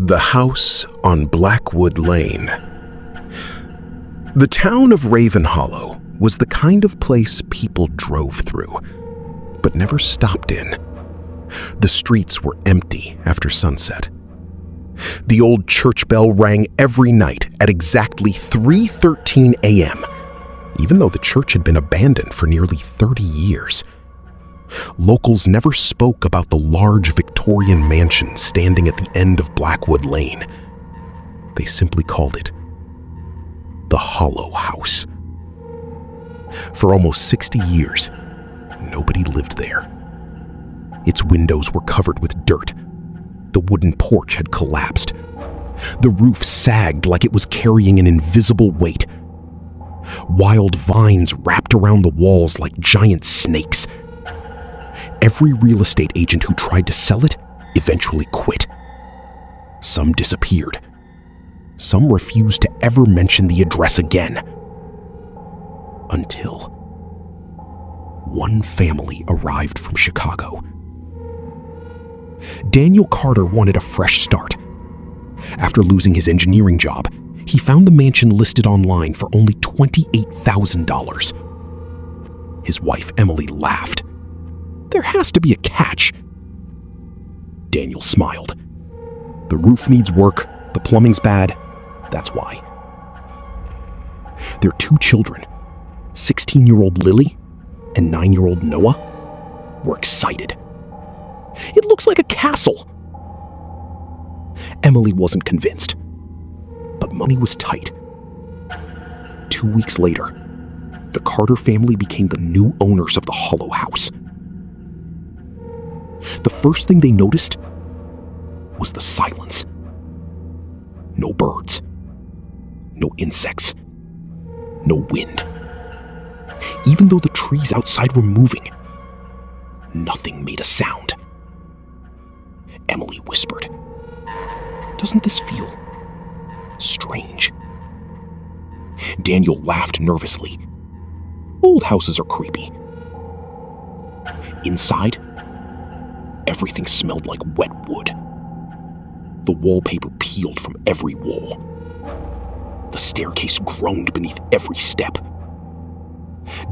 The House on Blackwood Lane. The town of Raven Hollow was the kind of place people drove through, but never stopped in. The streets were empty after sunset. The old church bell rang every night at exactly 3:13 a.m., even though the church had been abandoned for nearly 30 years. Locals never spoke about the large Victorian mansion standing at the end of Blackwood Lane. They simply called it the Hollow House. For almost 60 years, nobody lived there. Its windows were covered with dirt. The wooden porch had collapsed. The roof sagged like it was carrying an invisible weight. Wild vines wrapped around the walls like giant snakes. Every real estate agent who tried to sell it eventually quit. Some disappeared. Some refused to ever mention the address again. Until one family arrived from Chicago. Daniel Carter wanted a fresh start. After losing his engineering job, he found the mansion listed online for only $28,000. His wife, Emily, laughed. There has to be a catch. Daniel smiled. The roof needs work, the plumbing's bad, that's why. Their two children, 16-year-old Lily and 9-year-old Noah, were excited. It looks like a castle. Emily wasn't convinced, but money was tight. 2 weeks later, the Carter family became the new owners of the Hollow House. The first thing they noticed was the silence. No birds, no insects, no wind. Even though the trees outside were moving, nothing made a sound. Emily whispered, "Doesn't this feel strange?" Daniel laughed nervously. Old houses are creepy. Inside, everything smelled like wet wood. The wallpaper peeled from every wall. The staircase groaned beneath every step.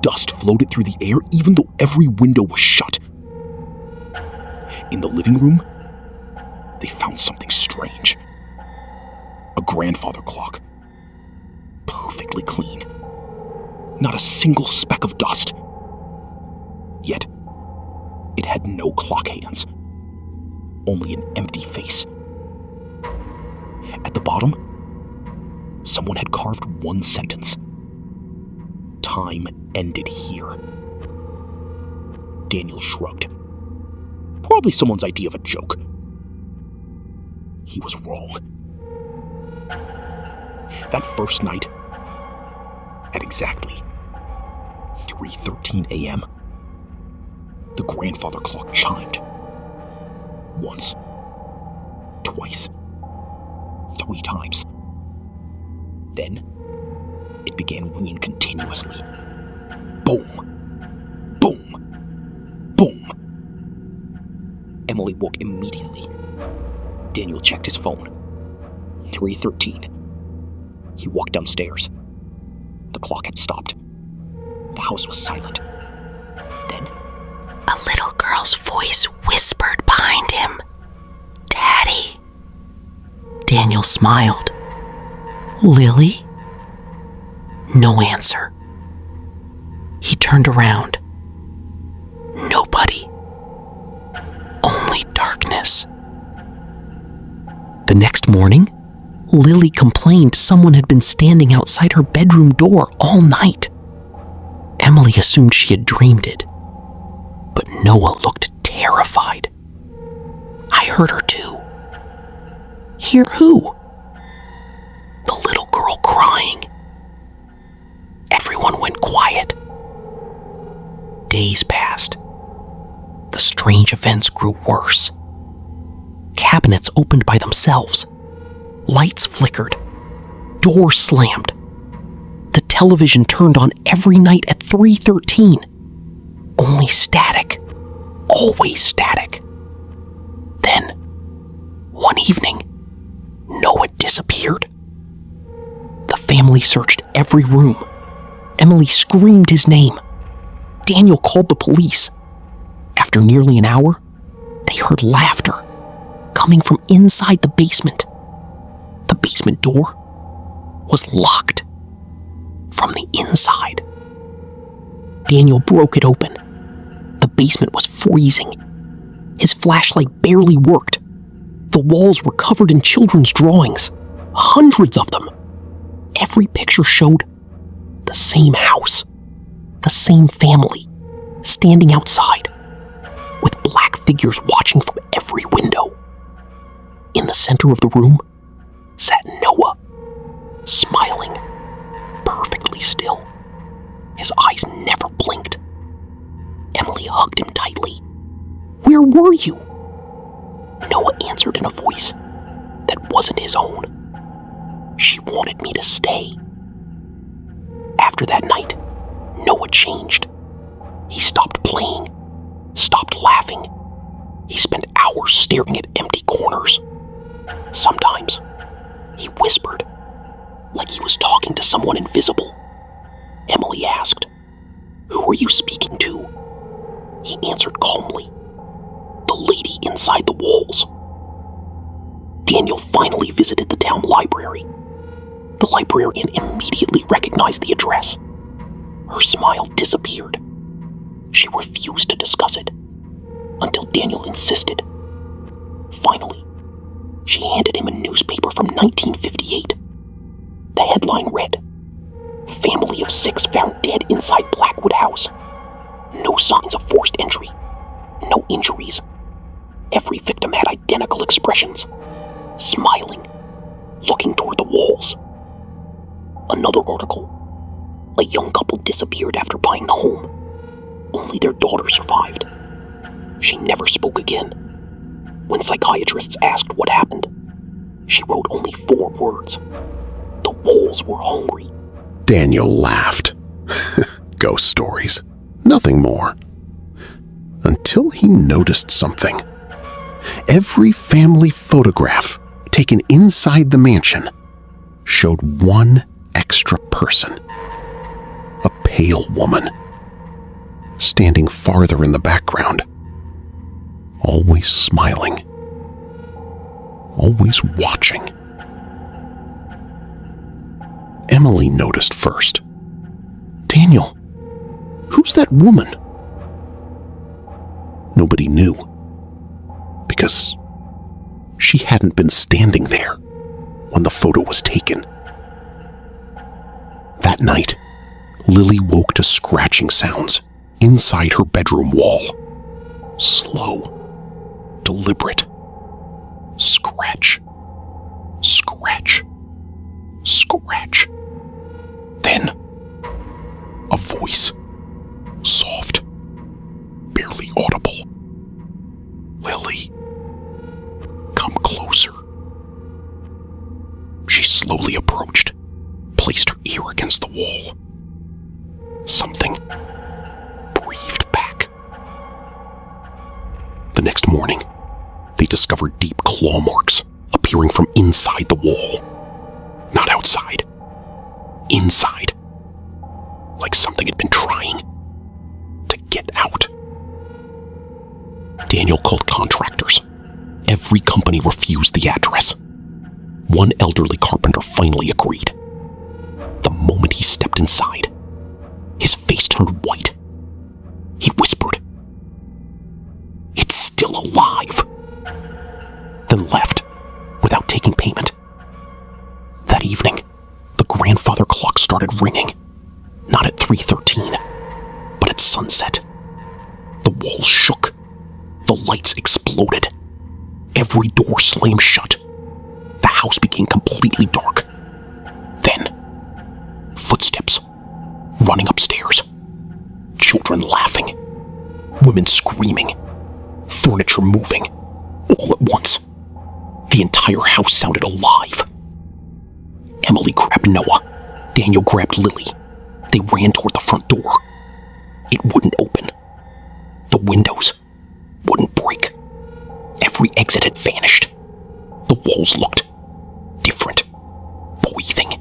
Dust floated through the air even though every window was shut. In the living room, they found something strange. A grandfather clock. Perfectly clean. Not a single speck of dust. Yet, it had no clock hands. Only an empty face. At the bottom, someone had carved one sentence. Time ended here. Daniel shrugged. Probably someone's idea of a joke. He was wrong. That first night, at exactly 3:13 a.m., the grandfather clock chimed. Once, twice, 3 times. Then, it began ringing continuously. Boom! Boom! Boom! Emily woke immediately. Daniel checked his phone. 3:13. He walked downstairs. The clock had stopped. The house was silent. Then, a little girl's voice whispered behind him, "Daddy." Daniel smiled. "Lily?" No answer. He turned around. Nobody. Only darkness. The next morning, Lily complained someone had been standing outside her bedroom door all night. Emily assumed she had dreamed it, but Noah looked terrified. I heard her too. Hear who? The little girl crying. Everyone went quiet. Days passed. The strange events grew worse. Cabinets opened by themselves. Lights flickered. Doors slammed. The television turned on every night at 3:13. Only static. Always static. Then, one evening, searched every room. Emily screamed his name. Daniel called the police. After nearly an hour, they heard laughter coming from inside the basement. The basement door was locked from the inside. Daniel broke it open. The basement was freezing. His flashlight barely worked. The walls were covered in children's drawings, hundreds of them. Every picture showed the same house, the same family, standing outside, with black figures watching from every window. In the center of the room sat Noah, smiling, perfectly still. His eyes never blinked. Emily hugged him tightly. "Where were you?" Noah answered in a voice that wasn't his own. "She wanted me to stay." After that night, Noah changed. He stopped playing, stopped laughing. He spent hours staring at empty corners. Sometimes, he whispered, like he was talking to someone invisible. Emily asked, "Who were you speaking to?" He answered calmly, "The lady inside the walls." Daniel finally visited the town library. The librarian immediately recognized the address. Her smile disappeared. She refused to discuss it, until Daniel insisted. Finally, she handed him a newspaper from 1958. The headline read, "Family of 6 found dead inside Blackwood House. No signs of forced entry. No injuries. Every victim had identical expressions. Smiling, looking toward the walls." Another article. A young couple disappeared after buying the home. Only their daughter survived. She never spoke again. When psychiatrists asked what happened, she wrote only 4 words. The walls were hungry. Daniel laughed. Ghost stories. Nothing more. Until he noticed something. Every family photograph taken inside the mansion showed one extra person. A pale woman, standing farther in the background, always smiling, always watching. Emily noticed first. "Daniel, who's that woman?" Nobody knew, because she hadn't been standing there when the photo was taken. That night, Lily woke to scratching sounds inside her bedroom wall. Slow, deliberate. Scratch, scratch, scratch. Then, a voice, soft, barely audible. "Lily, come closer." She slowly approached, placed her ear against the wall. Something breathed back. The next morning, they discovered deep claw marks appearing from inside the wall. Not outside. Inside. Like something had been trying to get out. Daniel called contractors. Every company refused the address. One elderly carpenter finally agreed. The moment he stepped inside, his face turned white. He whispered, "It's still alive," then left without taking payment. That evening, the grandfather clock started ringing, not at 3:13, but at sunset. The walls shook. The lights exploded. Every door slammed shut. The house became completely dark. Then, footsteps running upstairs. Children laughing. Women screaming. Furniture moving. All at once. The entire house sounded alive. Emily grabbed Noah. Daniel grabbed Lily. They ran toward the front door. It wouldn't open. The windows wouldn't break. Every exit had vanished. The walls looked different. Breathing.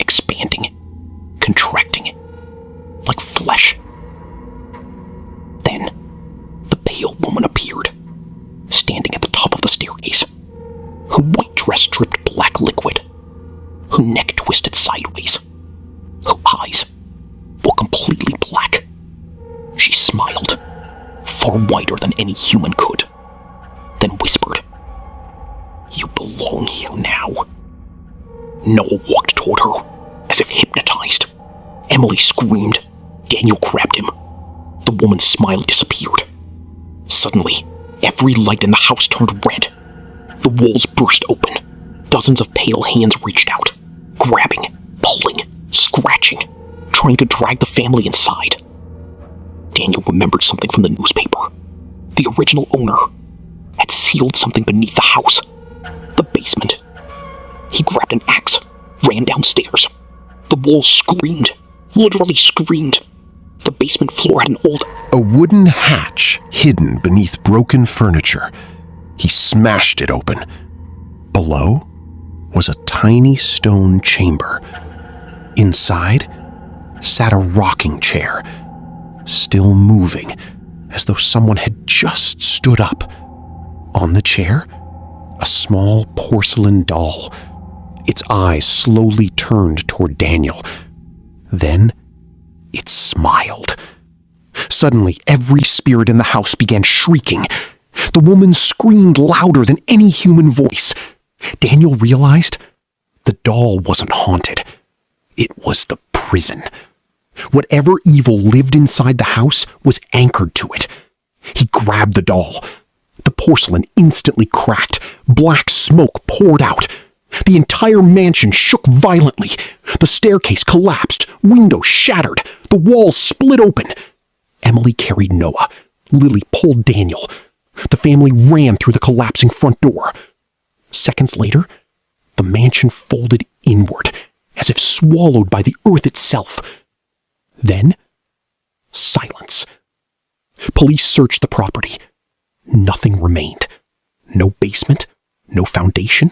Expanding. standing at the top of the staircase. Her white dress dripped black liquid. Her neck twisted sideways. Her eyes were completely black. She smiled, far wider than any human could, then whispered, "You belong here now." Noah walked toward her, as if hypnotized. Emily screamed. Daniel grabbed him. The woman's smile disappeared. Suddenly, every light in the house turned red. The walls burst open. Dozens of pale hands reached out, grabbing, pulling, scratching, trying to drag the family inside. Daniel remembered something from the newspaper. The original owner had sealed something beneath the house, the basement. He grabbed an axe, ran downstairs. The walls screamed, literally screamed. The basement floor had an old... A wooden hatch hidden beneath broken furniture. He smashed it open. Below was a tiny stone chamber. Inside sat a rocking chair, still moving, as though someone had just stood up. On the chair, a small porcelain doll. Its eyes slowly turned toward Daniel. Then it smiled. Suddenly, every spirit in the house began shrieking. The woman screamed louder than any human voice. Daniel realized the doll wasn't haunted. It was the prison. Whatever evil lived inside the house was anchored to it. He grabbed the doll. The porcelain instantly cracked. Black smoke poured out. The entire mansion shook violently. The staircase collapsed. Windows shattered. The walls split open. Emily carried Noah. Lily pulled Daniel. The family ran through the collapsing front door. Seconds later, the mansion folded inward, as if swallowed by the earth itself. Then, silence. Police searched the property. Nothing remained. No basement, no foundation,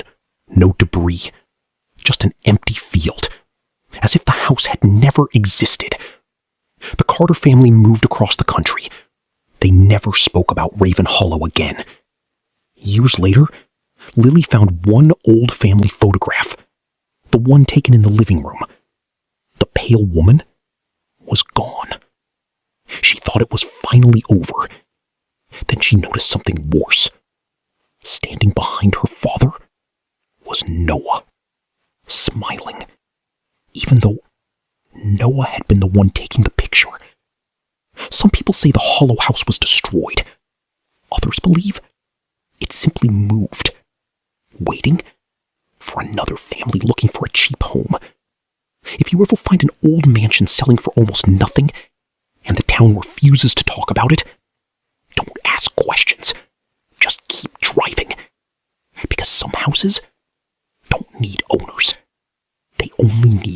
no debris. Just an empty field, as if the house had never existed. The Carter family moved across the country. They never spoke about Raven Hollow again. Years later, Lily found one old family photograph, the one taken in the living room. The pale woman was gone. She thought it was finally over. Then she noticed something worse. Standing behind her father was Noah, smiling, even though Noah had been the one taking the picture. Some people say the Hollow House was destroyed. Others believe it simply moved, waiting for another family looking for a cheap home. If you ever find an old mansion selling for almost nothing, and the town refuses to talk about it, don't ask questions. Just keep driving. Because some houses don't need owners. They only need